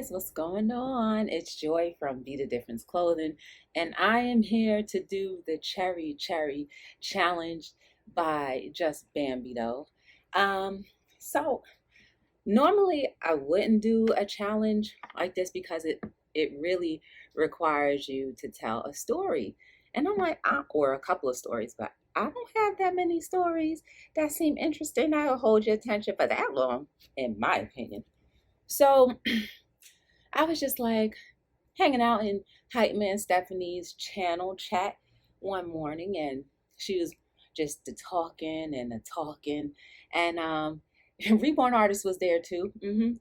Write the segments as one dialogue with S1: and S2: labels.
S1: guys, what's going on? It's Joy from Be the Difference Clothing, and I am here to do the Cherry Challenge by just Bambi though. So normally I wouldn't do a challenge like this because it really requires you to tell a story. And I'm like, or a couple of stories, but I don't have that many stories that seem interesting that'll hold your attention for that long, in my opinion. So I was just like hanging out in Hype Man Stephanie's channel chat one morning, and she was just talking and talking, and Reborn Artist was there too.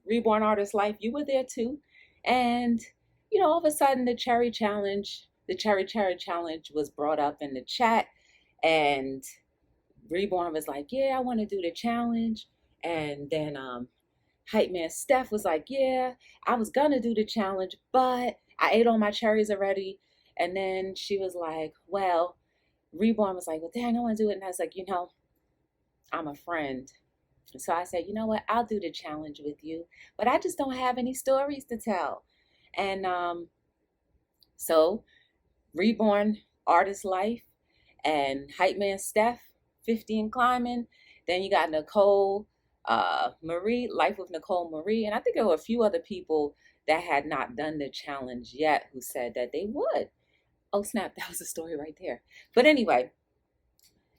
S1: Reborn Artist Life, you were there too, and all of a sudden the Cherry Challenge was brought up in the chat, and Reborn was like, "Yeah, I want to do the challenge," and then Hype Man Steph was like, "Yeah, I was gonna do the challenge, but I ate all my cherries already." And then she was like, "Well," Reborn was like, "Well, dang, I want to do it." And I was like, I'm a friend. So I said, "You know what? I'll do the challenge with you, but I just don't have any stories to tell." And so Reborn Artist Life and Hype Man Steph, 50 and climbing. Then you got Nicole Marie, Life with Nicole Marie. And I think there were a few other people that had not done the challenge yet who said that they would. Oh snap, that was a story right there. But anyway,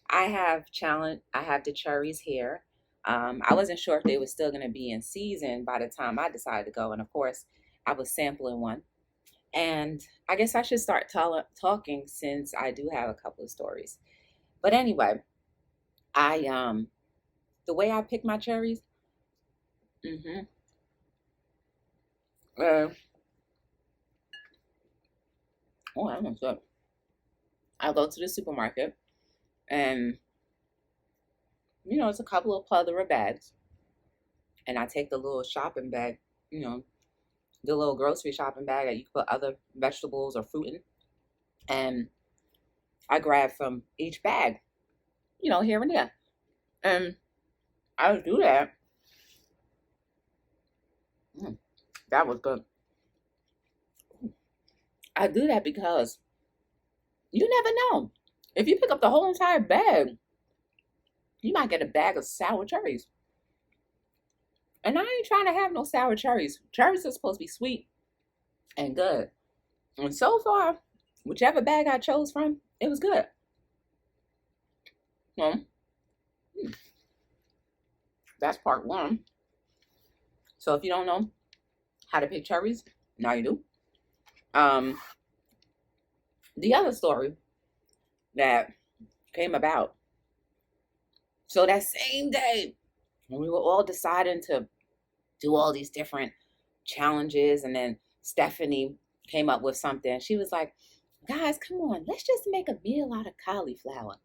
S1: I have the cherries here. I wasn't sure if they were still going to be in season by the time I decided to go. And of course, I was sampling one. And I guess I should start talking since I do have a couple of stories. But anyway, I the way I pick my cherries, mm-hmm, uh, oh, that one's good. I'll go to the supermarket, and it's a couple of plethora bags, and I take the little shopping bag, the little grocery shopping bag that you can put other vegetables or fruit in, and I grab from each bag, here and there, and I do that. Mm, that was good. I do that because you never know. If you pick up the whole entire bag, you might get a bag of sour cherries. And I ain't trying to have no sour cherries. Cherries are supposed to be sweet and good. And so far, whichever bag I chose from, it was good. Well, that's part one. So if you don't know how to pick cherries, now you do. The other story that came about. So that same day, when we were all deciding to do all these different challenges, and then Stephanie came up with something. She was like, "Guys, come on, let's just make a meal out of cauliflower."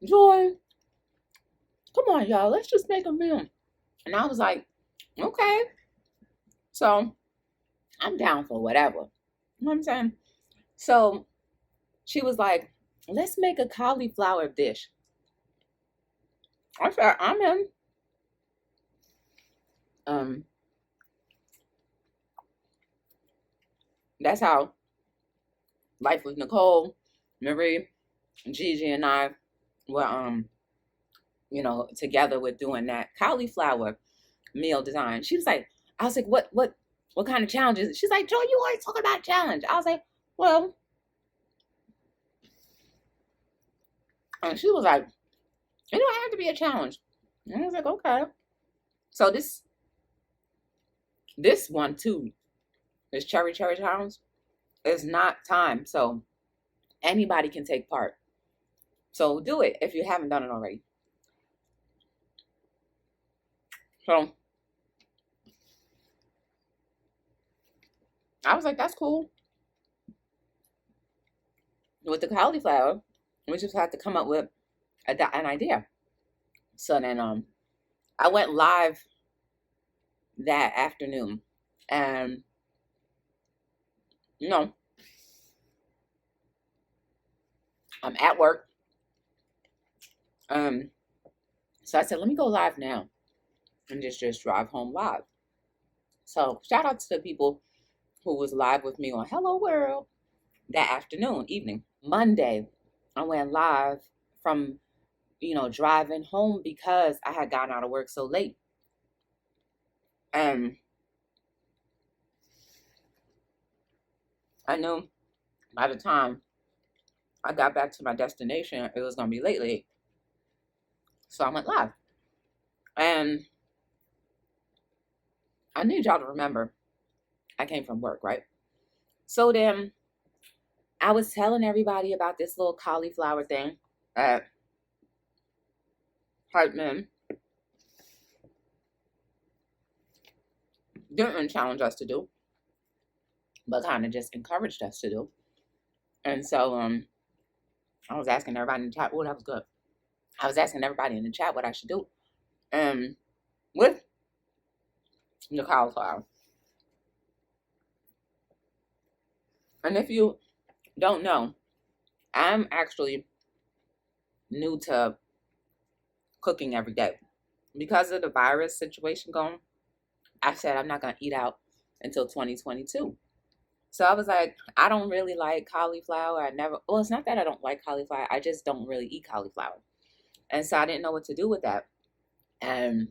S1: Joy, come on, y'all, let's just make a meal. And I was like, okay. So I'm down for whatever. You know what I'm saying? So she was like, "Let's make a cauliflower dish." I said, "I'm in." That's how Life with Nicole, Marie, Gigi, and I were together with doing that cauliflower meal design. She was like, I was like, what kind of challenges? She's like, "Joy, you always talking about challenge." I was like, "Well," and she was like, "It don't have to be a challenge." And I was like, "Okay." So this one too, this cherry challenge, is not time. So anybody can take part. So do it if you haven't done it already. So I was like, "That's cool." With the cauliflower, we just had to come up with an idea. So then I went live that afternoon, and you know I'm at work. So I said, "Let me go live now." and just drive home live. So shout out to the people who was live with me on Hello World that afternoon, evening. Monday, I went live from, driving home because I had gotten out of work so late. And I knew by the time I got back to my destination, it was going to be late. So I went live. And I need y'all to remember, I came from work, right? So then I was telling everybody about this little cauliflower thing that Hartman didn't challenge us to do, but kind of just encouraged us to do. And so I was asking everybody in the chat, that was good. I was asking everybody in the chat what I should do. With the cauliflower. And if you don't know, I'm actually new to cooking every day. Because of the virus situation going, I said I'm not going to eat out until 2022. So I was like, I don't really like cauliflower. It's not that I don't like cauliflower. I just don't really eat cauliflower. And so I didn't know what to do with that. And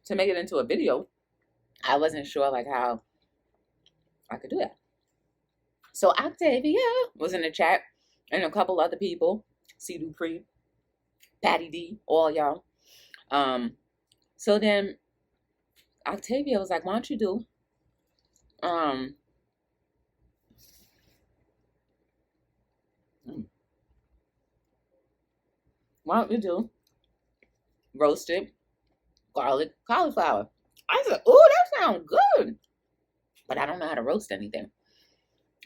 S1: to make it into a video, I wasn't sure like how I could do that. So Octavia was in the chat and a couple other people, C. Dupree, Patty D, all y'all. So then Octavia was like, why don't you do roasted garlic cauliflower? I said, oh, that sounds good. But I don't know how to roast anything.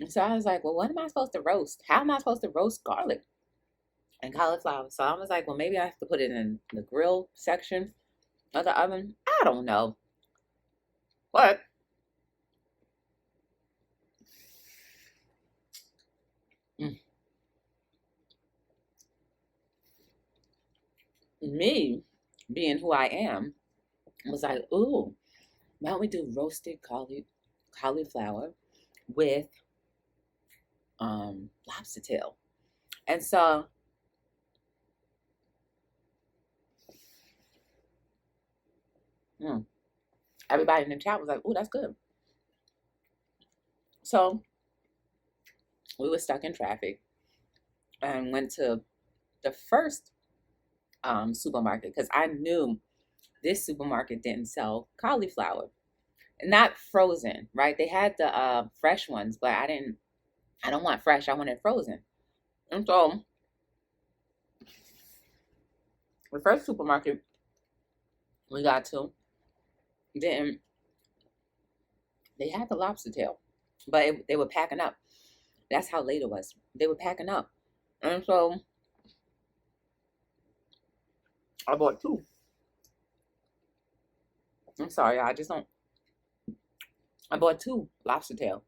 S1: And so I was like, well, what am I supposed to roast? How am I supposed to roast garlic and cauliflower? So I was like, well, maybe I have to put it in the grill section of the oven. I don't know. But me, being who I am, was like, ooh, why don't we do roasted cauliflower with lobster tail? And so everybody in the chat was like, ooh, that's good. So we were stuck in traffic and went to the first supermarket because I knew this supermarket didn't sell cauliflower. Not frozen, right? They had the fresh ones, but I don't want fresh. I wanted frozen. And so the first supermarket we got to, they had the lobster tail, but they were packing up. That's how late it was. They were packing up. And so I bought two. I'm sorry, I bought two lobster tail.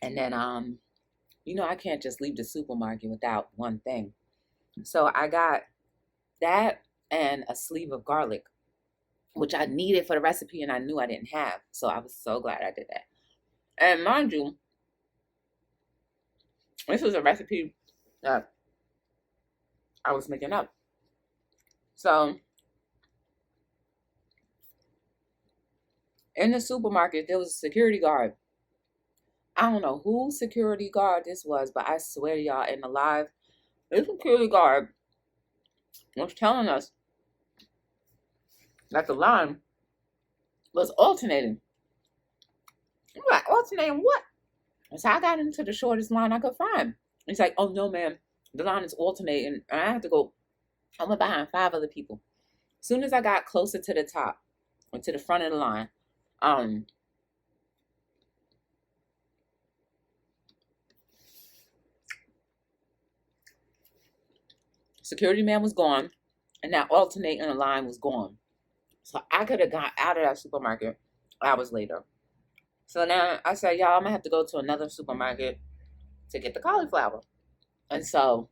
S1: And then, I can't just leave the supermarket without one thing. So I got that and a sleeve of garlic, which I needed for the recipe and I knew I didn't have. So I was so glad I did that. And mind you, this was a recipe that I was making up. So in the supermarket, there was a security guard. I don't know whose security guard this was, but I swear to y'all, in the live, this security guard was telling us that the line was alternating. I'm like, alternating what? And so I got into the shortest line I could find. He's like, oh no, ma'am, the line is alternating. And I have to go, I went behind 5 other people. As soon as I got closer to the top, or to the front of the line, security man was gone, and that alternating line was gone. So I could have got out of that supermarket hours later. So now I said, y'all, I'm going to have to go to another supermarket to get the cauliflower. And so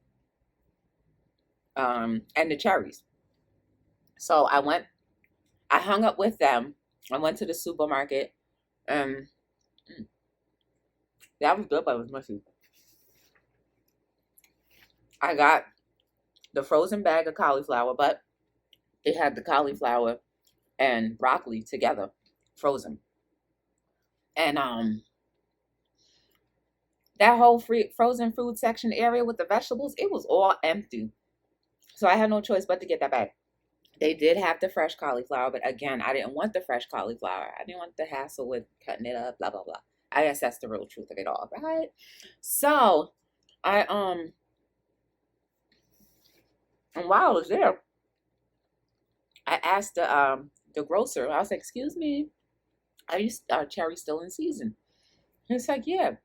S1: and the cherries. So I hung up with them. I went to the supermarket. Um, that was good, but it was mushy. I got the frozen bag of cauliflower, but it had the cauliflower and broccoli together, frozen. And that whole frozen food section area with the vegetables, it was all empty. So I had no choice but to get that bag. They did have the fresh cauliflower, but again, I didn't want the fresh cauliflower. I didn't want the hassle with cutting it up, blah blah blah. I guess that's the real truth of it all, right? So I and while I was there, I asked the grocer. I was like, "Excuse me, are you cherries still in season?" He's like, "Yeah."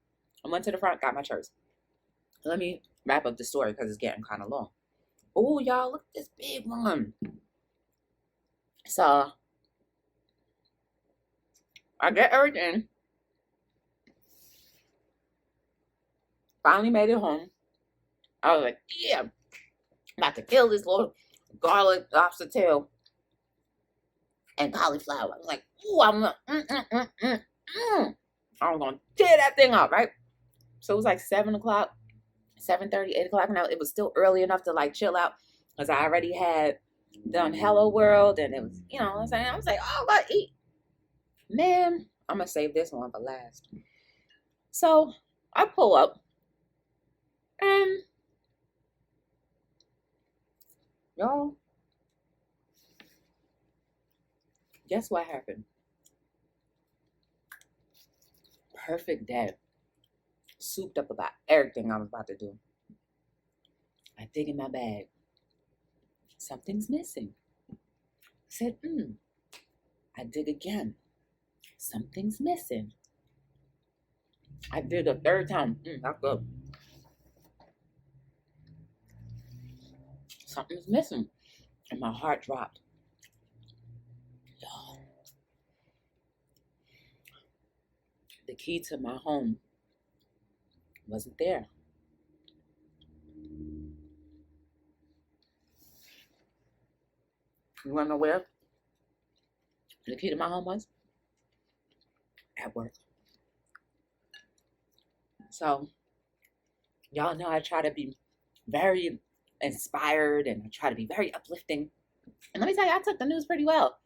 S1: I went to the front, got my cherries. Let me wrap up the story because it's getting kind of long. Oh, y'all, look at this big one. So I get everything. Finally made it home. I was like, yeah, I'm about to kill this little garlic lobster tail and cauliflower. I was like, ooh, I'm gonna tear that thing up, right? So it was like 7 o'clock, 7:30, 8 o'clock. Now it was still early enough to like chill out because I already had done Hello World and it was, you know what I'm saying? I was like, oh, I gotta eat. Man, I'm gonna save this one for last. So I pull up and y'all, guess what happened? Perfect day. Souped up about everything I was about to do. I dig in my bag. Something's missing. I said, I dig again. Something's missing. I did a third time. That's good. Something's missing. And my heart dropped. Y'all, the key to my home wasn't there. You wanna know where the key to my home was? At work. So, y'all know I try to be very inspired and I try to be very uplifting. And let me tell you, I took the news pretty well.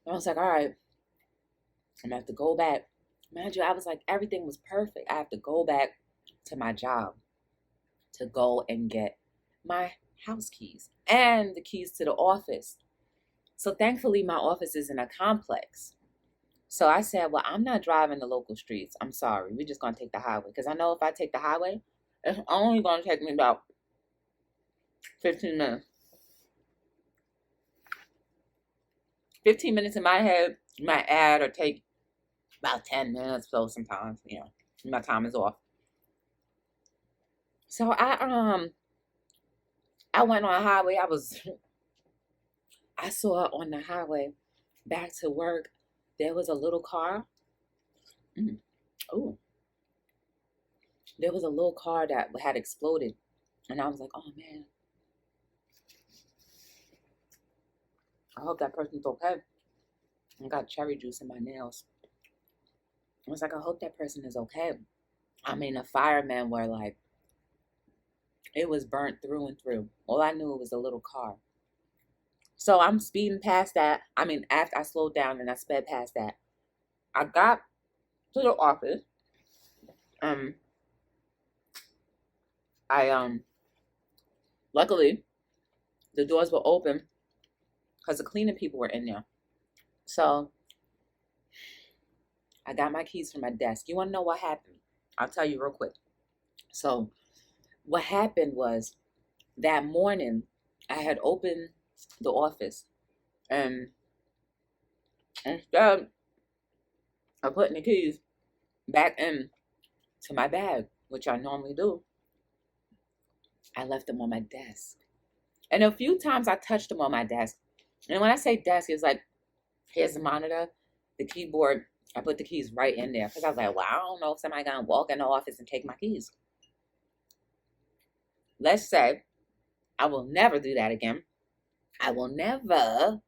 S1: I was like, all right, I'm gonna have to go back. Mind you, I was like, everything was perfect. I have to go back to my job to go and get my house keys and the keys to the office. So thankfully, my office is in a complex. So I said, well, I'm not driving the local streets. I'm sorry. We're just going to take the highway. Because I know if I take the highway, it's only going to take me about 15 minutes. 15 minutes in my head might add or take about 10 minutes. So sometimes, my time is off. So I went on a highway. I saw on the highway back to work, there was a little car. Oh, there was a little car that had exploded. And I was like, oh man, I hope that person's okay. I got cherry juice in my nails. I was like, I hope that person is okay. I mean, the firemen were like, it was burnt through and through. All I knew it was a little car. So I'm speeding past that. I mean, after I slowed down and I sped past that, I got to the office. Luckily, the doors were open because the cleaning people were in there. So I got my keys from my desk. You want to know what happened? I'll tell you real quick. So what happened was that morning I had opened the office and instead of putting the keys back in to my bag, which I normally do, I left them on my desk. And a few times I touched them on my desk. And when I say desk, it's like, here's the monitor, the keyboard. I put the keys right in there because I was like, well, I don't know if somebody's going to walk in the office and take my keys. Let's say I will never do that again. I will never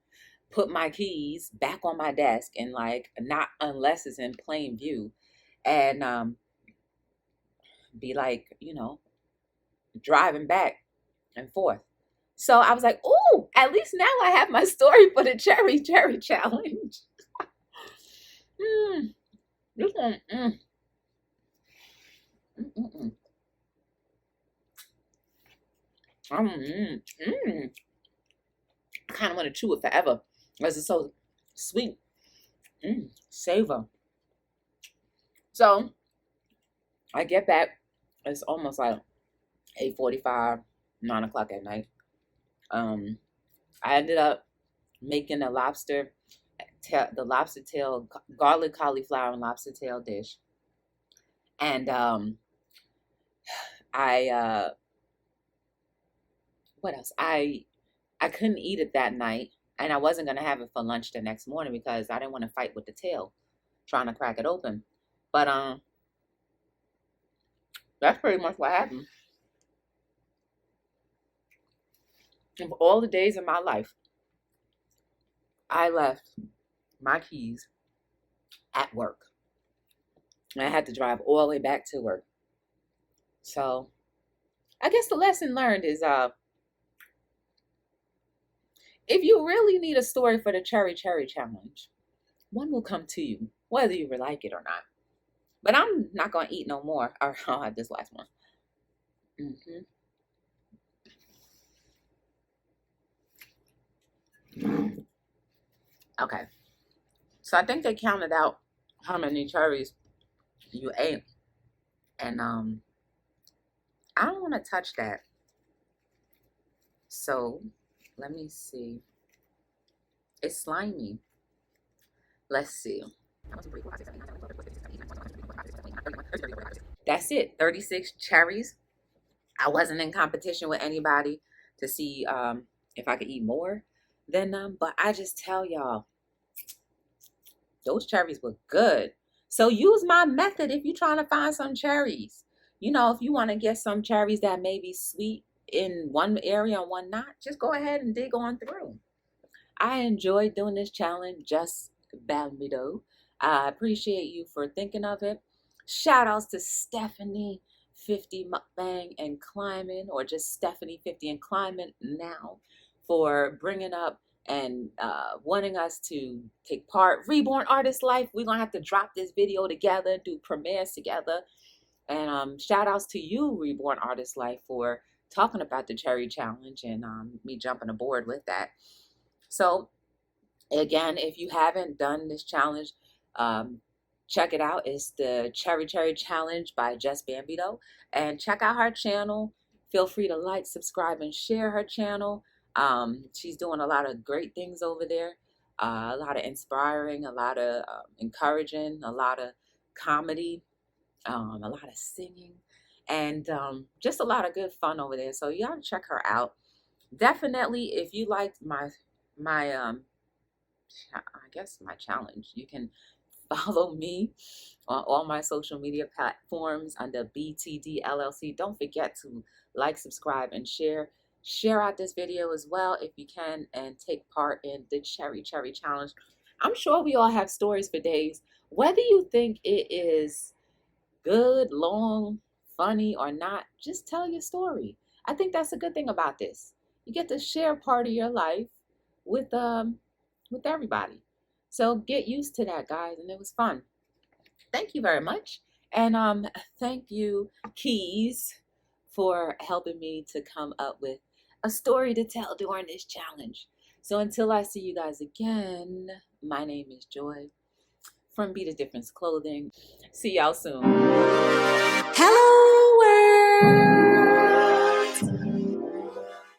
S1: put my keys back on my desk and like not unless it's in plain view and be like, driving back and forth. So I was like, ooh, at least now I have my story for the cherry challenge. mm, this one, mm, mm, mm. I kind of want to chew it forever because it's so sweet. Savor. So I get back. It's almost like 8:45, 9 o'clock at night. I ended up making the lobster tail, garlic cauliflower and lobster tail dish. And I what else? I couldn't eat it that night, and I wasn't gonna have it for lunch the next morning because I didn't want to fight with the tail, trying to crack it open. But that's pretty much what happened. And for all the days of my life, I left my keys at work. And I had to drive all the way back to work. So I guess the lesson learned is if you really need a story for the cherry challenge, one will come to you, whether you like it or not. But I'm not gonna eat no more. Or I'll have this last one. Okay. So I think they counted out how many cherries you ate. And I don't want to touch that. So let me see. It's slimy. Let's see. That's it. 36 cherries. I wasn't in competition with anybody to see if I could eat more than them. But I just tell y'all, those cherries were good. So use my method if you're trying to find some cherries. If you want to get some cherries that may be sweet in one area and one not, just go ahead and dig on through. I enjoyed doing this challenge, just Bambi though. I appreciate you for thinking of it. Shout outs to Stephanie 50 Mukbang and Climbing, or just Stephanie 50 and Climbing now, for bringing up and wanting us to take part. Reborn Artist Life, we're gonna have to drop this video together, do premieres together. And shout outs to you, Reborn Artist Life, for talking about the cherry challenge and me jumping aboard with that. So again, if you haven't done this challenge, check it out. It's the cherry challenge by Just Bambito, and check out her channel. Feel free to like, subscribe, and share her channel. She's doing a lot of great things over there, a lot of inspiring, a lot of encouraging, a lot of comedy, a lot of singing, and just a lot of good fun over there. So you gotta check her out. Definitely, if you liked my I guess my challenge, you can follow me on all my social media platforms under btdllc. Don't forget to like, subscribe, and share. Share out this video as well if you can, and take part in the cherry challenge. I'm sure we all have stories for days. Whether you think it is good, long, funny, or not, just tell your story. I think that's a good thing about this. You get to share part of your life with everybody. So get used to that, guys, and it was fun. Thank you very much. And thank you, Keys, for helping me to come up with a story to tell during this challenge. So until I see you guys again, my name is Joy from Be the Difference Clothing. See y'all soon. Hello, world.